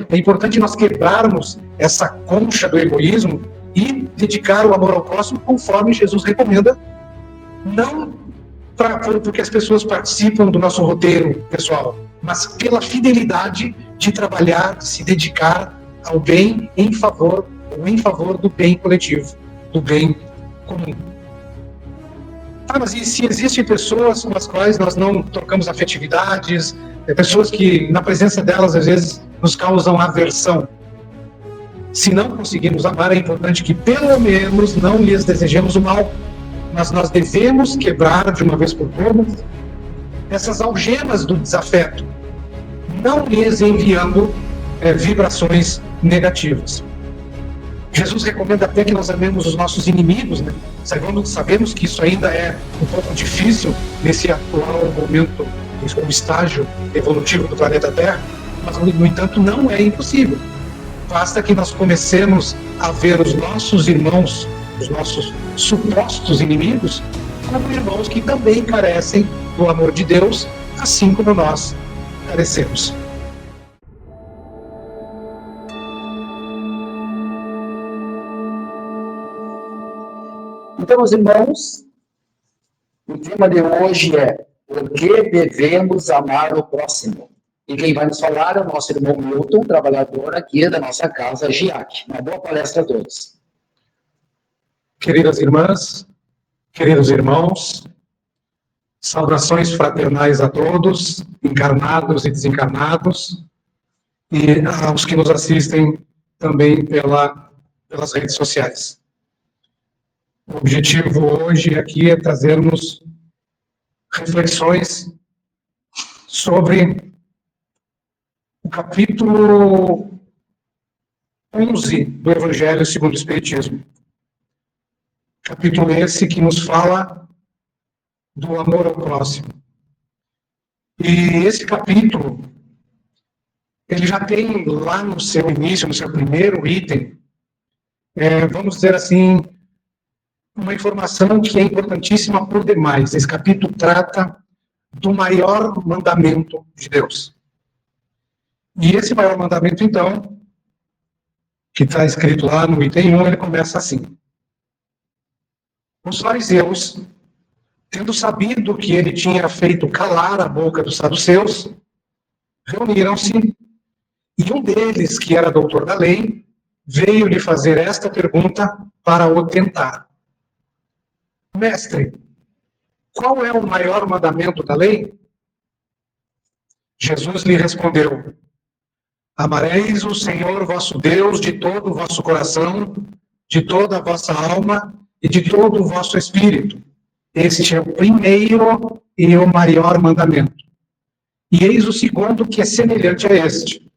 É importante nós quebrarmos essa concha do egoísmo e dedicar o amor ao próximo conforme Jesus recomenda, não porque as pessoas participam do nosso roteiro pessoal, mas pela fidelidade de trabalhar, de se dedicar ao bem em favor do bem coletivo, do bem comum. Mas e se existem pessoas com as quais nós não trocamos afetividades, pessoas que na presença delas às vezes nos causam aversão? Se não conseguimos amar, é importante que pelo menos não lhes desejemos o mal, mas nós devemos quebrar de uma vez por todas essas algemas do desafeto, não lhes enviando vibrações negativas. Jesus recomenda até que nós amemos os nossos inimigos, né? Sabemos que isso ainda é um pouco difícil nesse atual momento, o estágio evolutivo do planeta Terra, mas, no entanto, não é impossível. Basta que nós comecemos a ver os nossos irmãos, os nossos supostos inimigos, como irmãos que também carecem do amor de Deus, assim como nós carecemos. Então, meus irmãos, o tema de hoje é por que devemos amar o próximo? E quem vai nos falar é o nosso irmão Milton, trabalhador aqui da nossa casa GIAC. Uma boa palestra a todos. Queridas irmãs, queridos irmãos, saudações fraternais a todos, encarnados e desencarnados, e aos que nos assistem também pelas redes sociais. O objetivo hoje aqui é trazermos reflexões sobre o capítulo 11 do Evangelho segundo o Espiritismo. Capítulo esse que nos fala do amor ao próximo. E esse capítulo, ele já tem lá no seu início, no seu primeiro item, vamos dizer assim, uma informação que é importantíssima por demais. Esse capítulo trata do maior mandamento de Deus. E esse maior mandamento, então, que está escrito lá no item 1, ele começa assim. Os fariseus, tendo sabido que ele tinha feito calar a boca dos saduceus, reuniram-se, e um deles, que era doutor da lei, veio lhe fazer esta pergunta para o tentar. Mestre, qual é o maior mandamento da lei? Jesus lhe respondeu: amareis o Senhor vosso Deus de todo o vosso coração, de toda a vossa alma e de todo o vosso espírito. Este é o primeiro e o maior mandamento. E eis o segundo, que é semelhante a este: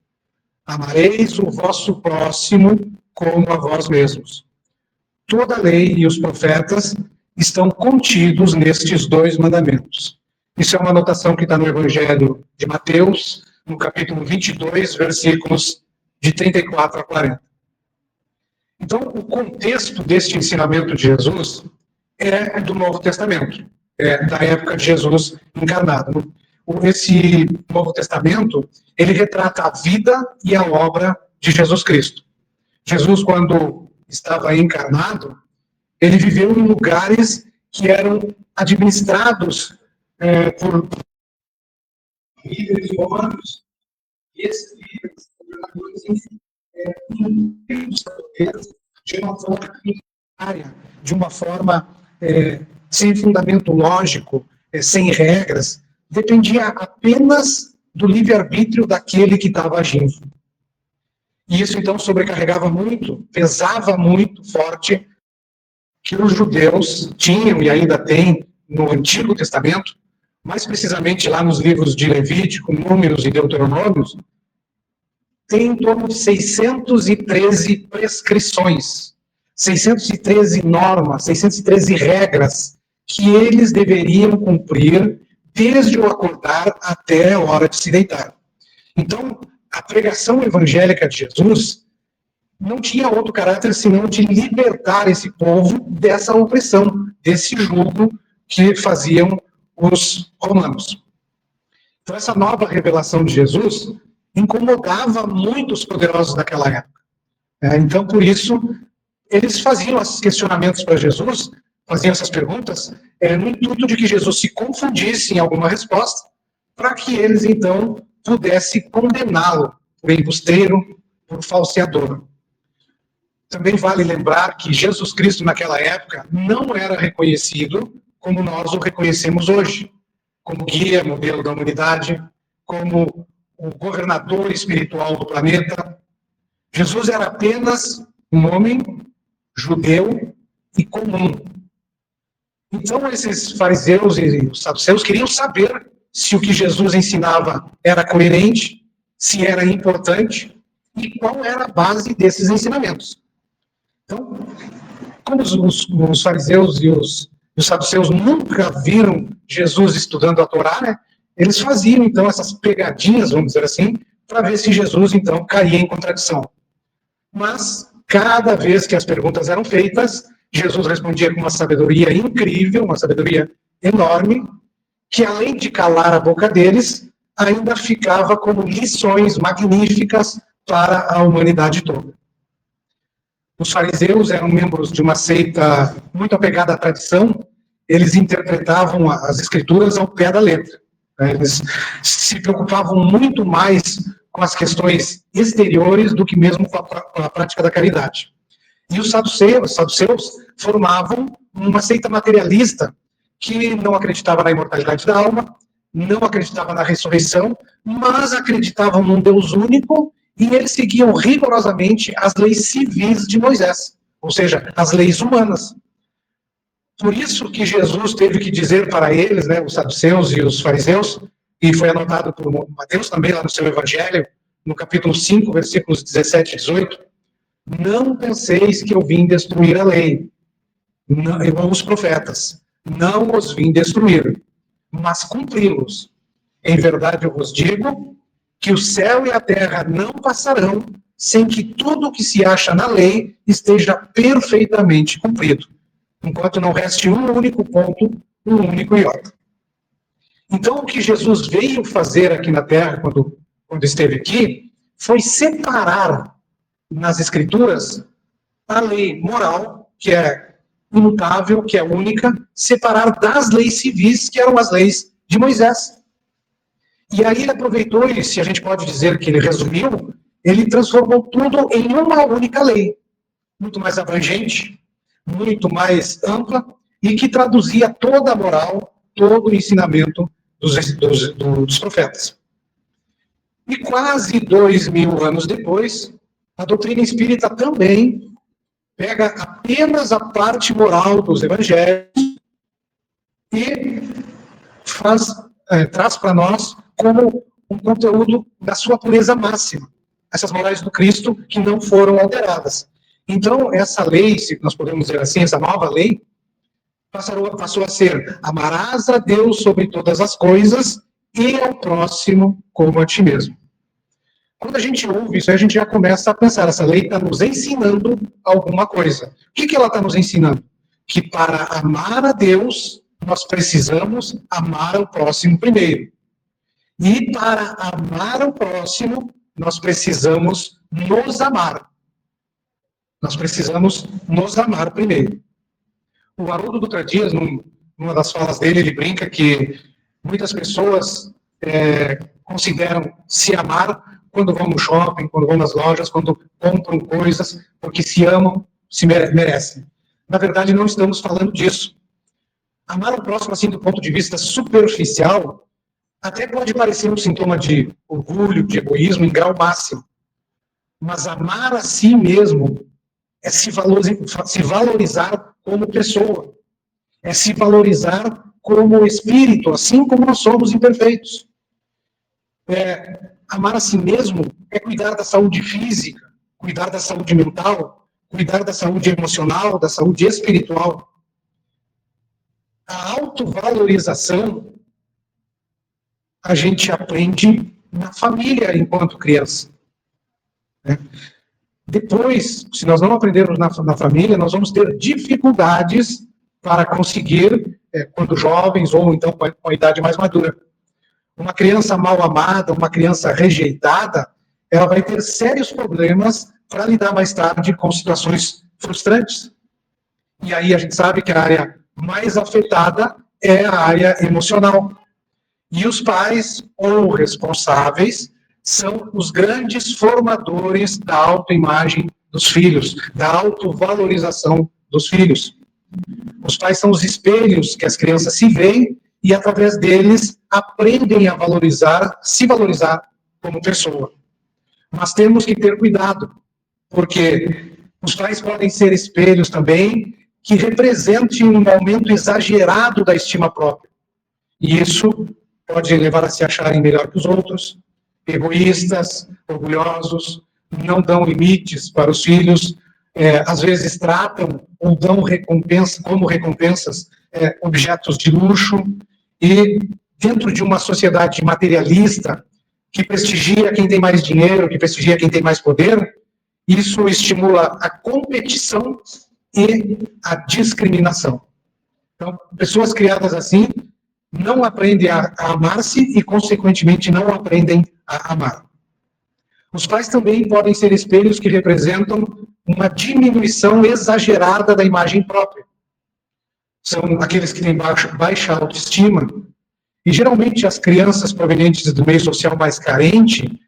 amareis o vosso próximo como a vós mesmos. Toda a lei e os profetas estão contidos nestes dois mandamentos. Isso é uma anotação que está no Evangelho de Mateus, no capítulo 22, versículos de 34 a 40. Então, o contexto deste ensinamento de Jesus é do Novo Testamento, da época de Jesus encarnado. Esse Novo Testamento, ele retrata a vida e a obra de Jesus Cristo. Jesus, quando estava encarnado, ele viveu em lugares que eram administrados por líderes romanos. E esses líderes, de uma forma primária, de uma forma sem fundamento lógico, sem regras, dependia apenas do livre-arbítrio daquele que estava agindo. E isso, então, sobrecarregava muito, pesava muito forte, que os judeus tinham e ainda têm no Antigo Testamento, mais precisamente lá nos livros de Levítico, Números e Deuteronômios, tem em torno de 613 prescrições, 613 normas, 613 regras que eles deveriam cumprir desde o acordar até a hora de se deitar. Então, a pregação evangélica de Jesus não tinha outro caráter senão de libertar esse povo dessa opressão, desse jugo que faziam os romanos. Então, essa nova revelação de Jesus, incomodava muito os poderosos daquela época. Então, por isso, eles faziam esses questionamentos para Jesus, faziam essas perguntas, no intuito de que Jesus se confundisse em alguma resposta, para que eles, então, pudessem condená-lo por embusteiro, por falseador. Também vale lembrar que Jesus Cristo, naquela época, não era reconhecido como nós o reconhecemos hoje, como guia, modelo da humanidade, como o governador espiritual do planeta. Jesus era apenas um homem judeu e comum. Então, esses fariseus e os saduceus queriam saber se o que Jesus ensinava era coerente, se era importante e qual era a base desses ensinamentos. Então, como os fariseus e os saduceus nunca viram Jesus estudando a Torá, né, eles faziam, então, essas pegadinhas, vamos dizer assim, para ver se Jesus, então, caía em contradição. Mas, cada vez que as perguntas eram feitas, Jesus respondia com uma sabedoria incrível, uma sabedoria enorme, que além de calar a boca deles, ainda ficava como lições magníficas para a humanidade toda. Os fariseus eram membros de uma seita muito apegada à tradição, eles interpretavam as escrituras ao pé da letra. Eles se preocupavam muito mais com as questões exteriores do que mesmo com a prática da caridade. E os saduceus formavam uma seita materialista que não acreditava na imortalidade da alma, não acreditava na ressurreição, mas acreditavam num Deus único e eles seguiam rigorosamente as leis civis de Moisés, ou seja, as leis humanas. Por isso que Jesus teve que dizer para eles, né, os saduceus e os fariseus, e foi anotado por Mateus também lá no seu Evangelho, no capítulo 5, versículos 17 e 18, não penseis que eu vim destruir a lei, ou os profetas, não os vim destruir, mas cumpri-los. Em verdade eu vos digo que o céu e a terra não passarão sem que tudo o que se acha na lei esteja perfeitamente cumprido, enquanto não reste um único ponto, um único iota. Então, o que Jesus veio fazer aqui na terra, quando esteve aqui, foi separar nas Escrituras a lei moral, que é imutável, que é única, separar das leis civis, que eram as leis de Moisés. E aí ele aproveitou, e se a gente pode dizer que ele resumiu, ele transformou tudo em uma única lei, muito mais abrangente, muito mais ampla, e que traduzia toda a moral, todo o ensinamento dos profetas. E quase 2000 anos depois, a doutrina espírita também pega apenas a parte moral dos evangelhos e traz para nós como um conteúdo da sua pureza máxima. Essas morais do Cristo que não foram alteradas. Então, essa lei, se nós podemos dizer assim, essa nova lei, passou a ser: amarás a Deus sobre todas as coisas e ao próximo como a ti mesmo. Quando a gente ouve isso, a gente já começa a pensar, essa lei está nos ensinando alguma coisa. O que ela está nos ensinando? Que para amar a Deus, nós precisamos amar o próximo primeiro. E para amar o próximo, nós precisamos nos amar. Nós precisamos nos amar primeiro. O Haroldo Dutra Dias, numa das falas dele, ele brinca que muitas pessoas consideram se amar quando vão no shopping, quando vão nas lojas, quando compram coisas, porque se amam, se merecem. Na verdade, não estamos falando disso. Amar o próximo, assim, do ponto de vista superficial, até pode parecer um sintoma de orgulho, de egoísmo em grau máximo. Mas amar a si mesmo é se valorizar como pessoa. É se valorizar como espírito, assim como nós somos imperfeitos. Amar a si mesmo é cuidar da saúde física, cuidar da saúde mental, cuidar da saúde emocional, da saúde espiritual. A autovalorização a gente aprende na família enquanto criança. Depois, se nós não aprendermos na família, nós vamos ter dificuldades para conseguir, quando jovens ou então com a idade mais madura. Uma criança mal amada, uma criança rejeitada, ela vai ter sérios problemas para lidar mais tarde com situações frustrantes. E aí a gente sabe que a área mais afetada é a área emocional. E os pais ou responsáveis são os grandes formadores da autoimagem dos filhos, da autovalorização dos filhos. Os pais são os espelhos que as crianças se veem e, através deles, aprendem a valorizar, se valorizar como pessoa. Mas temos que ter cuidado, porque os pais podem ser espelhos também que representem um aumento exagerado da estima própria. E isso pode levar a se acharem melhor que os outros, egoístas, orgulhosos, não dão limites para os filhos, às vezes tratam ou dão recompensa, como recompensas objetos de luxo, e dentro de uma sociedade materialista que prestigia quem tem mais dinheiro, que prestigia quem tem mais poder, isso estimula a competição e a discriminação. Então, pessoas criadas assim não aprendem a amar-se e, consequentemente, não aprendem a amar. Os pais também podem ser espelhos que representam uma diminuição exagerada da imagem própria. São aqueles que têm baixa autoestima. E, geralmente, as crianças provenientes do meio social mais carente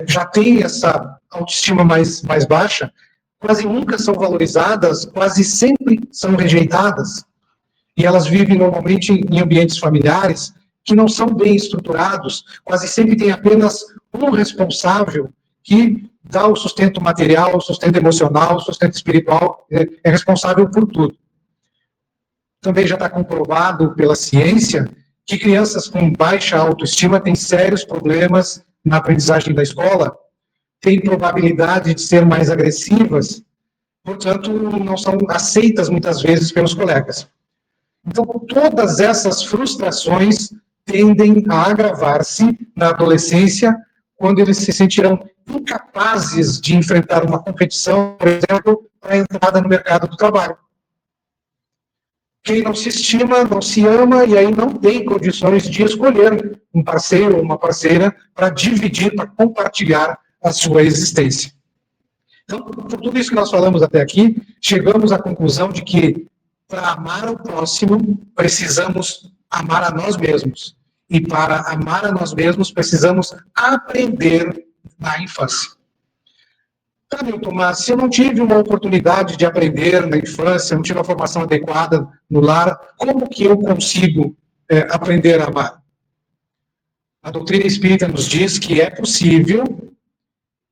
já têm essa autoestima mais baixa, quase nunca são valorizadas, quase sempre são rejeitadas. E elas vivem normalmente em ambientes familiares que não são bem estruturados, quase sempre tem apenas um responsável que dá o sustento material, o sustento emocional, o sustento espiritual, é responsável por tudo. Também já está comprovado pela ciência que crianças com baixa autoestima têm sérios problemas na aprendizagem da escola, têm probabilidade de ser mais agressivas, portanto, não são aceitas muitas vezes pelos colegas. Então, todas essas frustrações tendem a agravar-se na adolescência, quando eles se sentirão incapazes de enfrentar uma competição, por exemplo, para a entrada no mercado do trabalho. Quem não se estima, não se ama, e aí não tem condições de escolher um parceiro ou uma parceira para dividir, para compartilhar a sua existência. Então, por tudo isso que nós falamos até aqui, chegamos à conclusão de que, para amar o próximo, precisamos amar a nós mesmos. E para amar a nós mesmos, precisamos aprender na infância. Tá, Milton, mas se eu não tive uma oportunidade de aprender na infância, não tive uma formação adequada no lar, como que eu consigo aprender a amar? A doutrina espírita nos diz que é possível,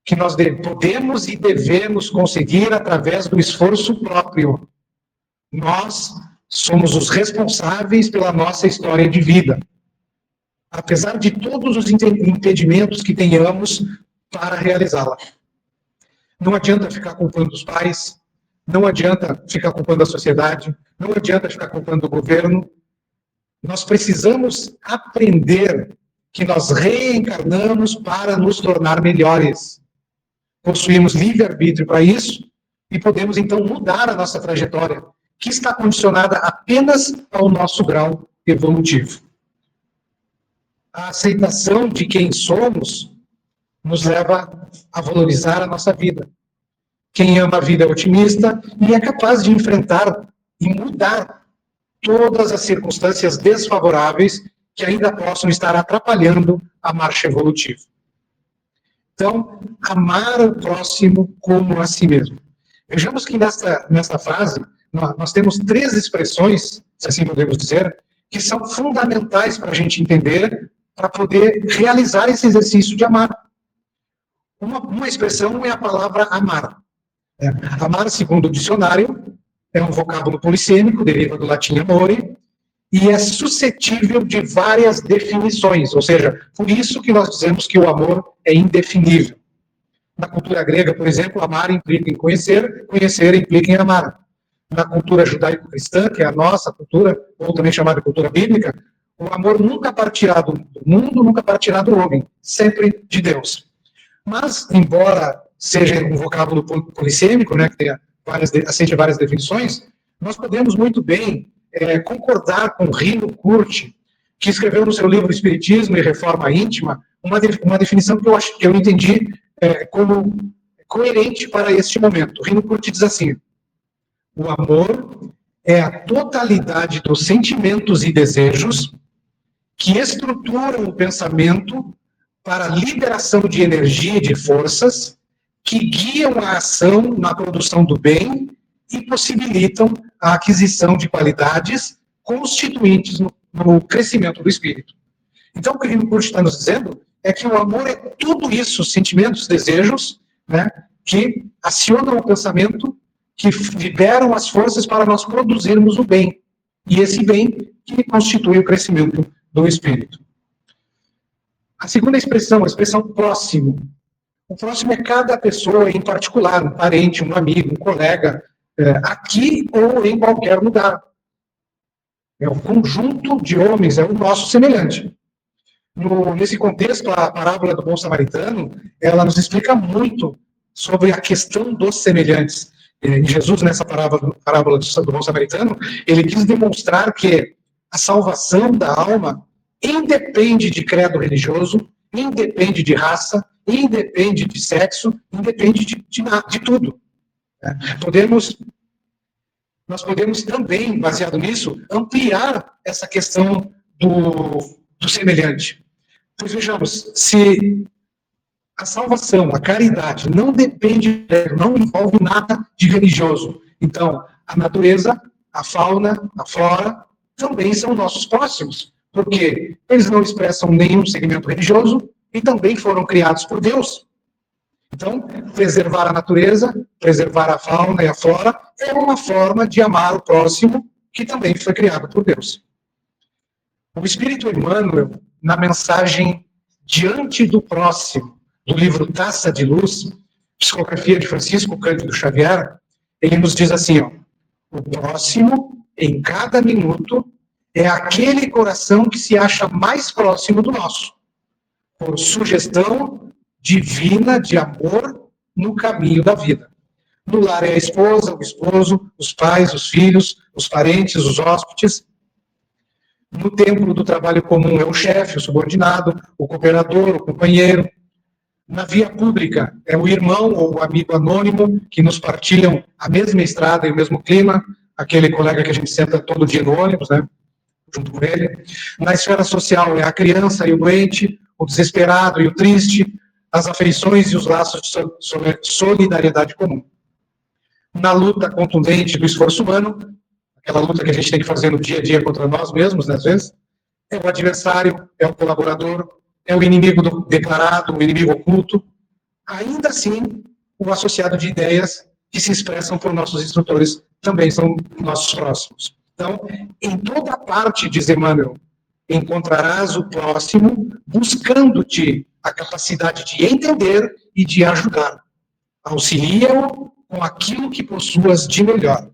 que nós podemos e devemos conseguir através do esforço próprio. Nós somos os responsáveis pela nossa história de vida. Apesar de todos os impedimentos que tenhamos para realizá-la. Não adianta ficar culpando os pais, não adianta ficar culpando a sociedade, não adianta ficar culpando o governo. Nós precisamos aprender que nós reencarnamos para nos tornar melhores. Possuímos livre-arbítrio para isso e podemos, então, mudar a nossa trajetória, que está condicionada apenas ao nosso grau evolutivo. A aceitação de quem somos nos leva a valorizar a nossa vida. Quem ama a vida é otimista e é capaz de enfrentar e mudar todas as circunstâncias desfavoráveis que ainda possam estar atrapalhando a marcha evolutiva. Então, amar o próximo como a si mesmo. Vejamos que nesta fase, nós temos 3 expressões, se assim podemos dizer, que são fundamentais para a gente entender, para poder realizar esse exercício de amar. Uma expressão é a palavra amar. Amar, segundo o dicionário, é um vocábulo polissêmico, deriva do latim amore, e é suscetível de várias definições, ou seja, por isso que nós dizemos que o amor é indefinível. Na cultura grega, por exemplo, amar implica em conhecer, conhecer implica em amar. Na cultura judaico-cristã, que é a nossa cultura, ou também chamada cultura bíblica, o amor nunca partirá do mundo, nunca partirá do homem, sempre de Deus. Mas, embora seja um vocábulo polissêmico, né, que aceite várias definições, nós podemos muito bem concordar com Rino Curti que escreveu no seu livro Espiritismo e Reforma Íntima uma definição que eu entendi como coerente para este momento. Rinpoche diz assim: o amor é a totalidade dos sentimentos e desejos que estruturam o pensamento para a liberação de energia e de forças que guiam a ação na produção do bem e possibilitam a aquisição de qualidades constituintes no crescimento do espírito. Então, o que o Rinpoche está nos dizendo é que o amor é tudo isso, sentimentos, desejos, né, que acionam o pensamento, que liberam as forças para nós produzirmos o bem. E esse bem que constitui o crescimento do espírito. A segunda expressão, a expressão próximo. O próximo é cada pessoa em particular, um parente, um amigo, um colega, aqui ou em qualquer lugar. É o conjunto de homens, é o nosso semelhante. Nesse contexto, a parábola do bom samaritano, ela nos explica muito sobre a questão dos semelhantes. E Jesus, nessa parábola do bom samaritano, ele quis demonstrar que a salvação da alma independe de credo religioso, independe de raça, independe de sexo, independe de tudo. Nós podemos também, baseado nisso, ampliar essa questão do semelhante. Pois vejamos, se a salvação, a caridade, não depende, não envolve nada de religioso, então a natureza, a fauna, a flora, também são nossos próximos, porque eles não expressam nenhum segmento religioso e também foram criados por Deus. Então, preservar a natureza, preservar a fauna e a flora é uma forma de amar o próximo que também foi criado por Deus. O Espírito Emmanuel, na mensagem Diante do Próximo, do livro Taça de Luz, psicografia de Francisco Cândido Xavier, ele nos diz assim, ó: o próximo, em cada minuto, é aquele coração que se acha mais próximo do nosso, por sugestão divina de amor no caminho da vida. No lar é a esposa, o esposo, os pais, os filhos, os parentes, os hóspedes. No templo do trabalho comum é o chefe, o subordinado, o cooperador, o companheiro. Na via pública é o irmão ou o amigo anônimo que nos partilham a mesma estrada e o mesmo clima, aquele colega que a gente senta todo dia no ônibus, né, junto com ele. Na esfera social é a criança e o doente, o desesperado e o triste, as afeições e os laços de solidariedade comum. Na luta contundente do esforço humano, aquela luta que a gente tem que fazer no dia a dia contra nós mesmos, né, às vezes, é o adversário, é o colaborador, é o inimigo declarado, o inimigo oculto. Ainda assim, o associado de ideias que se expressam por nossos instrutores também são nossos próximos. Então, em toda parte, diz Emmanuel, encontrarás o próximo buscando-te a capacidade de entender e de ajudar. Auxilia-o com aquilo que possuas de melhor.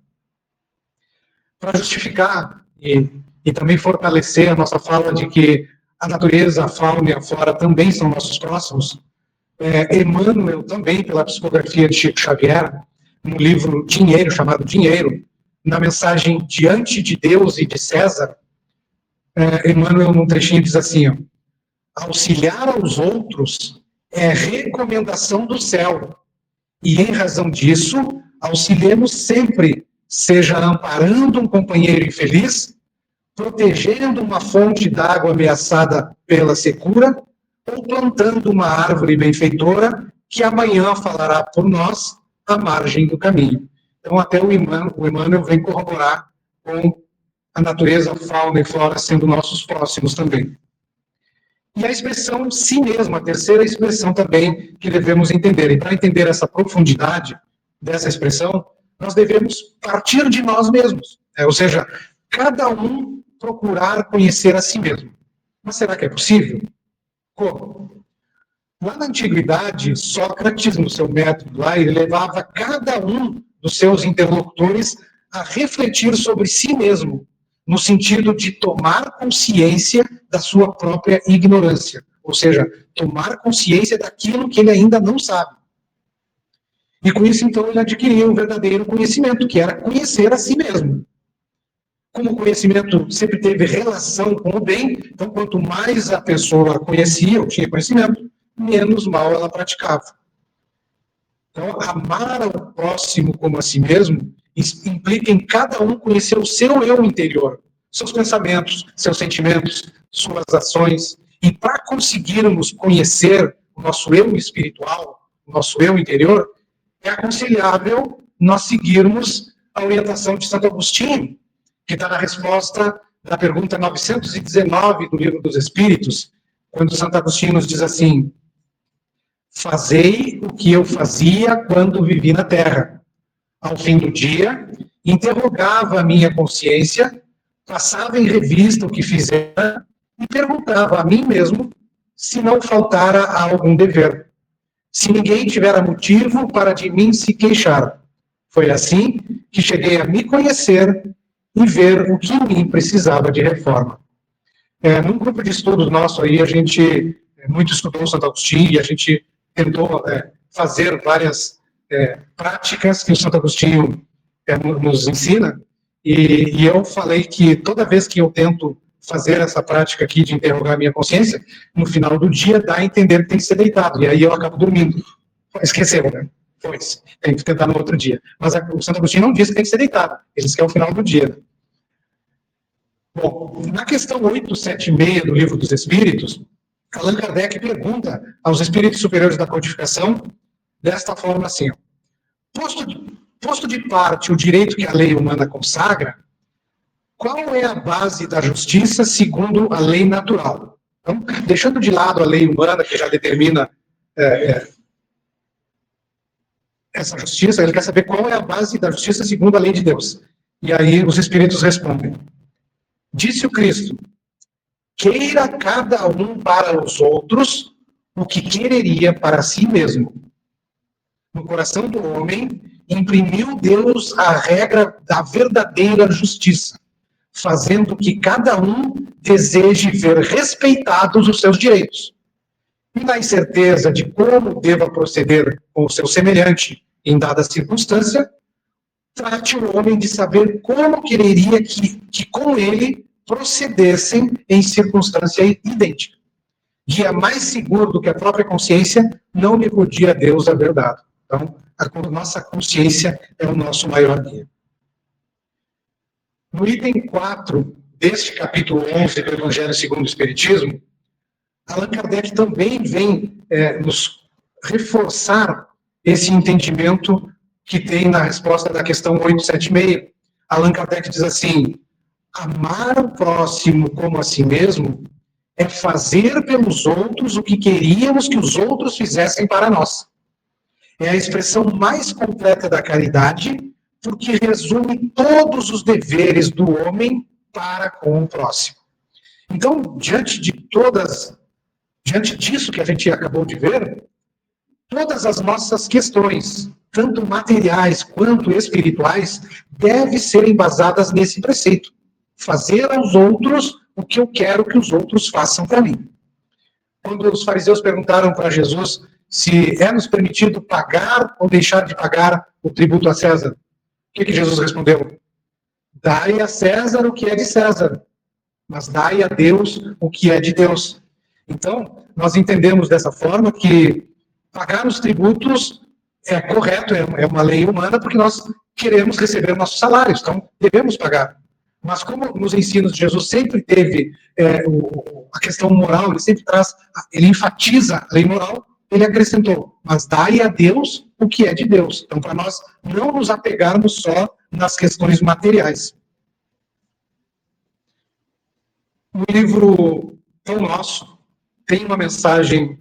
Para justificar e também fortalecer a nossa fala de que a natureza, a fauna e a flora também são nossos próximos, Emmanuel também, pela psicografia de Chico Xavier, no livro Dinheiro, chamado Dinheiro, na mensagem Diante de Deus e de César, Emmanuel, num trechinho, diz assim, ó: auxiliar aos outros é recomendação do céu, e em razão disso, auxiliemos sempre, seja amparando um companheiro infeliz, protegendo uma fonte d'água ameaçada pela secura, ou plantando uma árvore benfeitora que amanhã falará por nós à margem do caminho. Então, até o Emmanuel vem corroborar com a natureza, a fauna e flora sendo nossos próximos também. E a expressão si mesmo, a terceira expressão também que devemos entender. E para entender essa profundidade dessa expressão, nós devemos partir de nós mesmos. Ou seja, cada um procurar conhecer a si mesmo. Mas será que é possível? Como? Lá na antiguidade, Sócrates, no seu método, lá, ele levava cada um dos seus interlocutores a refletir sobre si mesmo, no sentido de tomar consciência da sua própria ignorância. Ou seja, tomar consciência daquilo que ele ainda não sabe. E com isso, então, ele adquiriu um verdadeiro conhecimento, que era conhecer a si mesmo. Como o conhecimento sempre teve relação com o bem, então quanto mais a pessoa conhecia ou tinha conhecimento, menos mal ela praticava. Então, amar ao próximo como a si mesmo implica em cada um conhecer o seu eu interior, seus pensamentos, seus sentimentos, suas ações. E para conseguirmos conhecer o nosso eu espiritual, o nosso eu interior, é aconselhável nós seguirmos a orientação de Santo Agostinho, que está na resposta da pergunta 919 do Livro dos Espíritos, quando Santo Agostinho nos diz assim: fazei o que eu fazia quando vivi na Terra. Ao fim do dia, interrogava a minha consciência, passava em revista o que fizera e perguntava a mim mesmo se não faltara a algum dever, se ninguém tivera motivo para de mim se queixar. Foi assim que cheguei a me conhecer e ver o que em mim precisava de reforma. Num grupo de estudos nosso aí, a gente muito estudou Santo Agostinho e a gente tentou fazer várias práticas que o Santo Agostinho nos ensina, e eu falei que toda vez que eu tento fazer essa prática aqui de interrogar a minha consciência, no final do dia dá a entender que tem que ser deitado, e aí eu acabo dormindo. Esqueceu, né? Pois, tem que tentar no outro dia. Mas o Santo Agostinho não diz que tem que ser deitado, ele diz que é o final do dia. Bom, na questão 876 do Livro dos Espíritos, Allan Kardec pergunta aos espíritos superiores da codificação desta forma assim: posto de parte o direito que a lei humana consagra, qual é a base da justiça segundo a lei natural? Então, deixando de lado a lei humana, que já determina essa justiça, ele quer saber qual é a base da justiça segundo a lei de Deus. E aí os espíritos respondem: disse o Cristo, queira cada um para os outros o que quereria para si mesmo. No coração do homem, imprimiu Deus a regra da verdadeira justiça, fazendo que cada um deseje ver respeitados os seus direitos. E na incerteza de como deva proceder com o seu semelhante em dada circunstância, trate o homem de saber como quereria que com ele procedessem em circunstância idêntica. Guia mais seguro do que a própria consciência, não lhe podia a Deus a verdade. Então, a nossa consciência é o nosso maior guia. No item 4 deste capítulo 11 do Evangelho segundo o Espiritismo, Allan Kardec também vem nos reforçar esse entendimento que tem na resposta da questão 876. Allan Kardec diz assim: amar o próximo como a si mesmo é fazer pelos outros o que queríamos que os outros fizessem para nós. É a expressão mais completa da caridade, porque resume todos os deveres do homem para com o próximo. Então, diante disso que a gente acabou de ver, todas as nossas questões, tanto materiais quanto espirituais, devem ser embasadas nesse preceito: fazer aos outros o que eu quero que os outros façam para mim. Quando os fariseus perguntaram para Jesus se é nos permitido pagar ou deixar de pagar o tributo a César, o que Jesus respondeu? Dai a César o que é de César, mas dai a Deus o que é de Deus. Então, nós entendemos dessa forma que pagar os tributos é correto, é uma lei humana, porque nós queremos receber nossos salários, então devemos pagar. Mas como nos ensinos de Jesus sempre teve a questão moral, ele enfatiza a lei moral, ele acrescentou: mas dai a Deus o que é de Deus. Então, para nós não nos apegarmos só nas questões materiais. No livro Pão Nosso, tem uma mensagem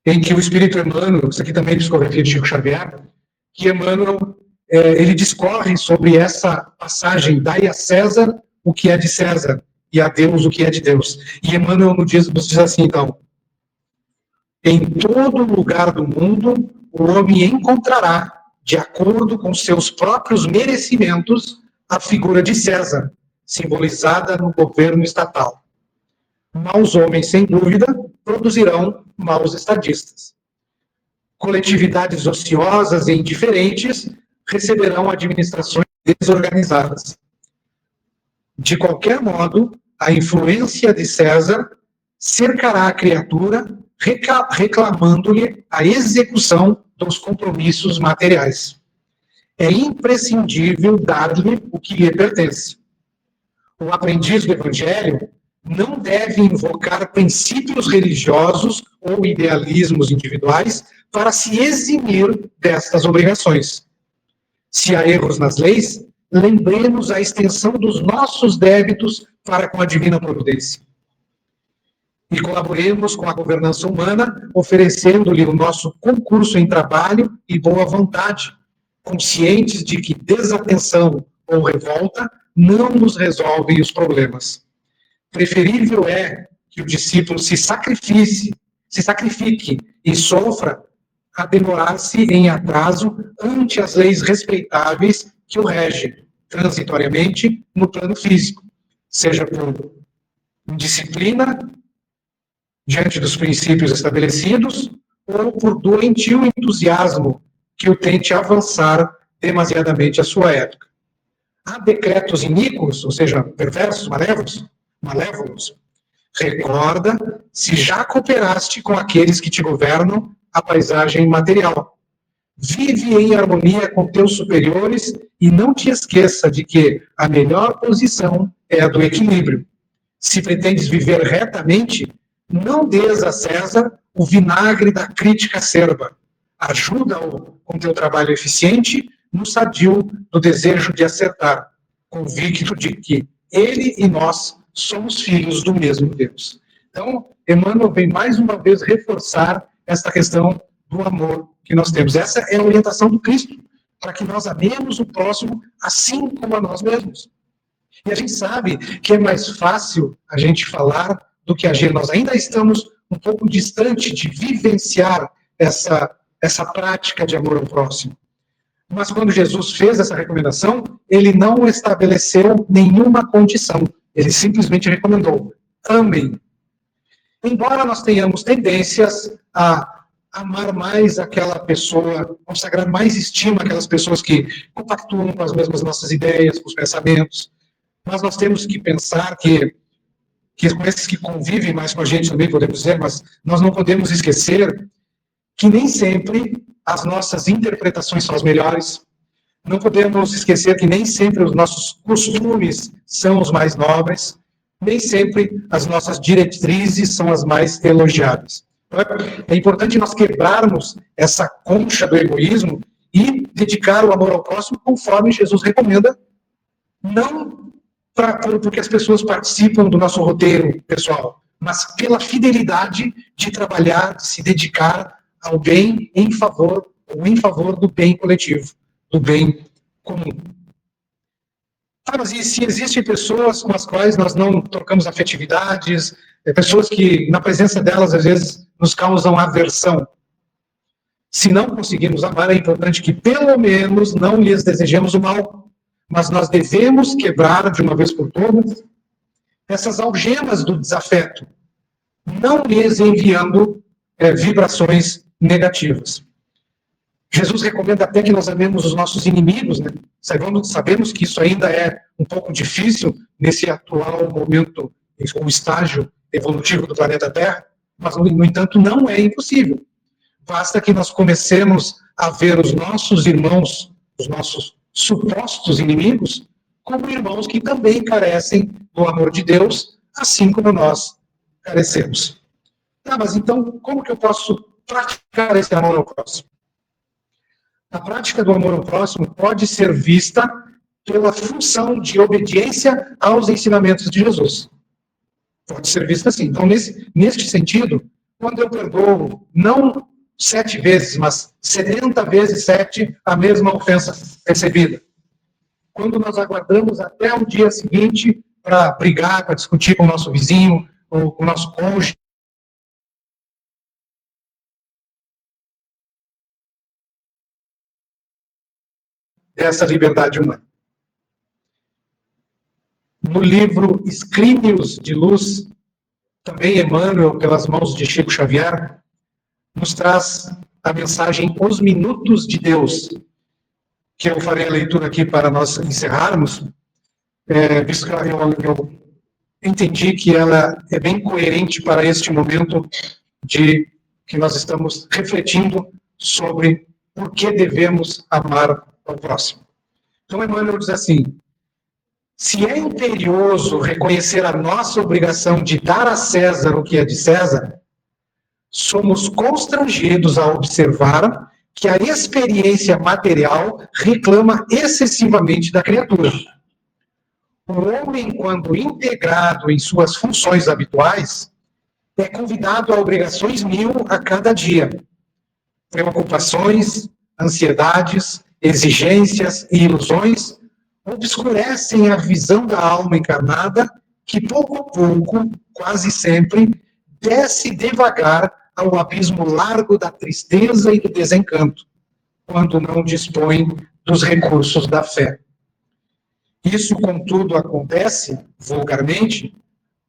em que o Espírito Emmanuel, isso aqui também é psicografia de Chico Xavier, que Emmanuel ele discorre sobre essa passagem: dai a César o que é de César e a Deus o que é de Deus. E Emmanuel nos diz assim, então: em todo lugar do mundo, o homem encontrará, de acordo com seus próprios merecimentos, a figura de César, simbolizada no governo estatal. Maus homens, sem dúvida, produzirão maus estadistas. Coletividades ociosas e indiferentes receberão administrações desorganizadas. De qualquer modo, a influência de César cercará a criatura, reclamando-lhe a execução dos compromissos materiais. É imprescindível dar-lhe o que lhe pertence. O aprendiz do Evangelho não deve invocar princípios religiosos ou idealismos individuais para se eximir destas obrigações. Se há erros nas leis, lembremos a extensão dos nossos débitos para com a divina providência. E colaboremos com a governança humana, oferecendo-lhe o nosso concurso em trabalho e boa vontade, conscientes de que desatenção ou revolta não nos resolvem os problemas. Preferível é que o discípulo se sacrifique e sofra a demorar-se em atraso ante as leis respeitáveis que o regem, transitoriamente, no plano físico, seja por indisciplina, diante dos princípios estabelecidos, ou por doentio entusiasmo que o tente avançar demasiadamente à sua época. Há decretos iníquos, ou seja, perversos, malévolos. Recorda se já cooperaste com aqueles que te governam a paisagem material. Vive em harmonia com teus superiores e não te esqueça de que a melhor posição é a do equilíbrio. Se pretendes viver retamente, não dês a César o vinagre da crítica acerba. Ajuda-o com teu trabalho eficiente no sadio do desejo de acertar, convicto de que ele e nós somos filhos do mesmo Deus. Então, Emmanuel vem mais uma vez reforçar esta questão do amor que nós temos. Essa é a orientação do Cristo, para que nós amemos o próximo assim como a nós mesmos. E a gente sabe que é mais fácil a gente falar do que agir. Nós ainda estamos um pouco distante de vivenciar essa prática de amor ao próximo. Mas quando Jesus fez essa recomendação, ele não estabeleceu nenhuma condição. Ele simplesmente recomendou: amem. Embora nós tenhamos tendências a amar mais aquela pessoa, consagrar mais estima àquelas pessoas que compactuam com as mesmas nossas ideias, com os pensamentos, mas nós temos que pensar que com esses que convivem mais com a gente também, podemos dizer, mas nós não podemos esquecer que nem sempre as nossas interpretações são as melhores. Não podemos esquecer que nem sempre os nossos costumes são os mais nobres, nem sempre as nossas diretrizes são as mais elogiáveis. É importante nós quebrarmos essa concha do egoísmo e dedicar o amor ao próximo conforme Jesus recomenda, não porque as pessoas participam do nosso roteiro pessoal, mas pela fidelidade de trabalhar, de se dedicar ao bem em favor do bem coletivo, do bem comum. Mas e se existem pessoas com as quais nós não trocamos afetividades, pessoas que, na presença delas, às vezes, nos causam aversão? Se não conseguirmos amar, é importante que, pelo menos, não lhes desejemos o mal, mas nós devemos quebrar, de uma vez por todas, essas algemas do desafeto, não lhes enviando vibrações negativas. Jesus recomenda até que nós amemos os nossos inimigos, né? Sabemos que isso ainda é um pouco difícil nesse atual momento, ou estágio evolutivo do planeta Terra, mas, no entanto, não é impossível. Basta que nós comecemos a ver os nossos irmãos, os nossos supostos inimigos, como irmãos que também carecem do amor de Deus, assim como nós carecemos. Mas então, como que eu posso praticar esse amor ao próximo? A prática do amor ao próximo pode ser vista pela função de obediência aos ensinamentos de Jesus. Pode ser vista assim. Então, neste sentido, quando eu perdoo, não 7 vezes, mas 70 vezes 7 a mesma ofensa recebida. Quando nós aguardamos até o dia seguinte para brigar, para discutir com o nosso vizinho, ou com o nosso cônjuge, dessa liberdade humana. No livro Escrínios de Luz, também Emmanuel, pelas mãos de Chico Xavier, nos traz a mensagem Os Minutos de Deus, que eu farei a leitura aqui para nós encerrarmos. visto que eu entendi que ela é bem coerente para este momento de que nós estamos refletindo sobre por que devemos amar ao próximo. Então, Emmanuel diz assim: se é imperioso reconhecer a nossa obrigação de dar a César o que é de César, somos constrangidos a observar que a experiência material reclama excessivamente da criatura. O homem, quando integrado em suas funções habituais, é convidado a obrigações 1000 a cada dia. Preocupações, ansiedades, exigências e ilusões obscurecem a visão da alma encarnada, que pouco a pouco, quase sempre, desce devagar ao abismo largo da tristeza e do desencanto, quando não dispõe dos recursos da fé. Isso, contudo, acontece, vulgarmente,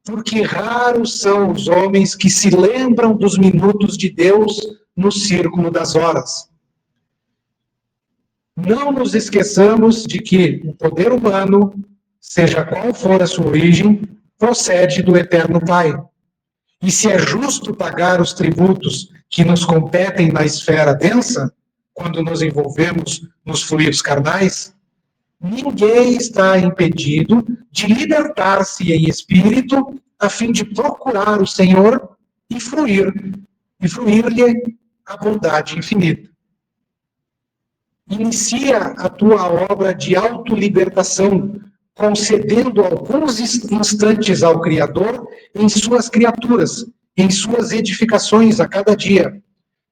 porque raros são os homens que se lembram dos minutos de Deus no círculo das horas. Não nos esqueçamos de que o poder humano, seja qual for a sua origem, procede do Eterno Pai. E se é justo pagar os tributos que nos competem na esfera densa, quando nos envolvemos nos fluidos carnais, ninguém está impedido de libertar-se em espírito a fim de procurar o Senhor e fruir-lhe a bondade infinita. Inicia a tua obra de autolibertação, concedendo alguns instantes ao Criador em suas criaturas, em suas edificações a cada dia,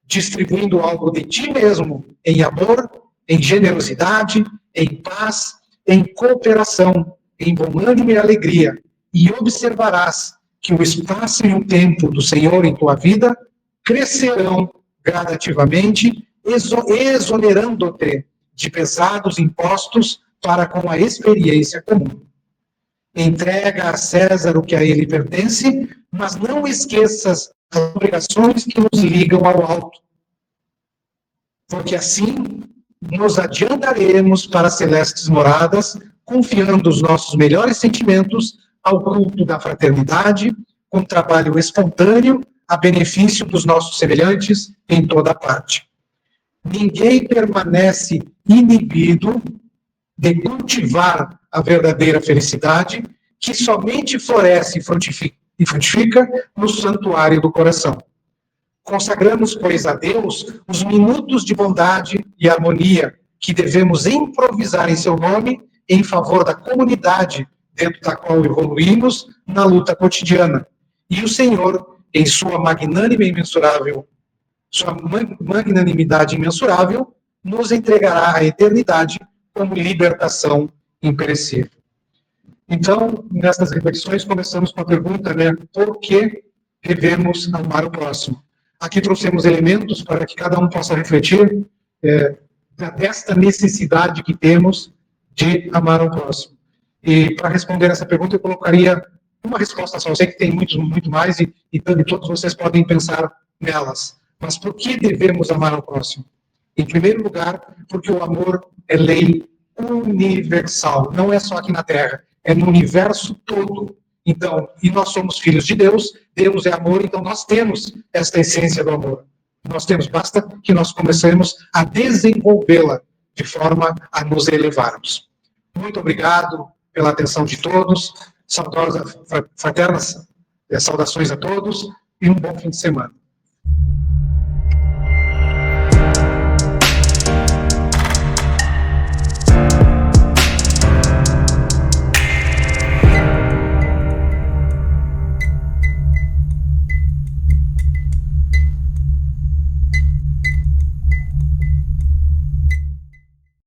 distribuindo algo de ti mesmo em amor, em generosidade, em paz, em cooperação, em bom ânimo e alegria, e observarás que o espaço e o tempo do Senhor em tua vida crescerão gradativamente, exonerando-te de pesados impostos para com a experiência comum. Entrega a César o que a ele pertence, mas não esqueças as obrigações que nos ligam ao alto, porque assim nos adiantaremos para celestes moradas, confiando os nossos melhores sentimentos ao culto da fraternidade, com trabalho espontâneo, a benefício dos nossos semelhantes em toda parte. Ninguém permanece inibido de cultivar a verdadeira felicidade, que somente floresce e frutifica no santuário do coração. Consagramos, pois, a Deus os minutos de bondade e harmonia que devemos improvisar em seu nome em favor da comunidade dentro da qual evoluímos na luta cotidiana. E o Senhor, em sua magnanimidade imensurável, nos entregará a eternidade como libertação imperecível. Então, nessas reflexões, começamos com a pergunta, por que devemos amar o próximo? Aqui trouxemos elementos para que cada um possa refletir desta necessidade que temos de amar o próximo. E para responder essa pergunta, eu colocaria uma resposta só. Eu sei que tem muito mais e todos vocês podem pensar nelas. Mas por que devemos amar ao próximo? Em primeiro lugar, porque o amor é lei universal. Não é só aqui na Terra, é no universo todo. Então, e nós somos filhos de Deus, Deus é amor, então nós temos esta essência do amor. Nós temos, basta que nós comecemos a desenvolvê-la de forma a nos elevarmos. Muito obrigado pela atenção de todos, fraternas saudações a todos e um bom fim de semana.